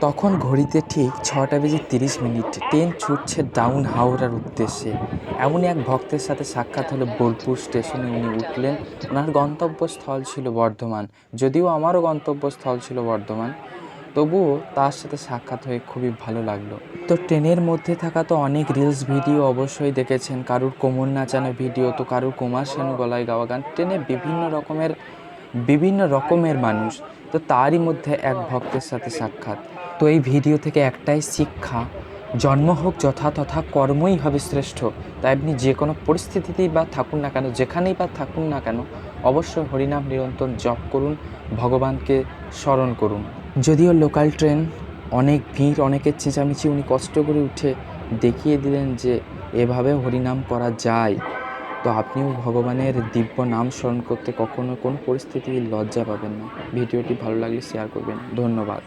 তখন ঘড়িতে ঠিক 6:30 ট্রেন ছুটছে ডাউন হাওড়ার উদ্দেশ্যে। এমনই এক ভক্তের সাথে সাক্ষাৎ হলো বোলপুর স্টেশনে। উনি উঠলেন, ওনার গন্তব্যস্থল ছিল বর্ধমান। যদিও আমারও গন্তব্যস্থল ছিল বর্ধমান, তবুও তার সাথে সাক্ষাৎ হয়ে খুবই ভালো লাগলো। তো ট্রেনের মধ্যে থাকা তো অনেক রিলস ভিডিও অবশ্যই দেখেছেন, কারুর কোমর নাচানো ভিডিও, তো কারুর কুমার শানু গলায় গাওয়া গান। ট্রেনে বিভিন্ন রকমের মানুষ, তো তারই মধ্যে এক ভক্তের সাথে সাক্ষাৎ। তো এই ভিডিও থেকে একটাই শিক্ষা, জন্ম হোক যথা তথা কর্মই হবে শ্রেষ্ঠ। তাই আপনি যে কোনো পরিস্থিতিতেই বা থাকুন না কেন, যেখানেই বা থাকুন না কেন, অবশ্যই হরিনাম নিরন্তর জপ করুন, ভগবানকে স্মরণ করুন। যদিও লোকাল ট্রেন, অনেক ভিড়, অনেকের চেঁচামেচি, উনি কষ্ট করে উঠে দেখিয়ে দিলেন যে এভাবে হরিনাম করা যায়। তো আপনিও ভগবানের দিব্য নাম স্মরণ করতে কখনো কোনো পরিস্থিতি লজ্জা পাবেন না। ভিডিওটি ভালো লাগলে শেয়ার করবেন। ধন্যবাদ।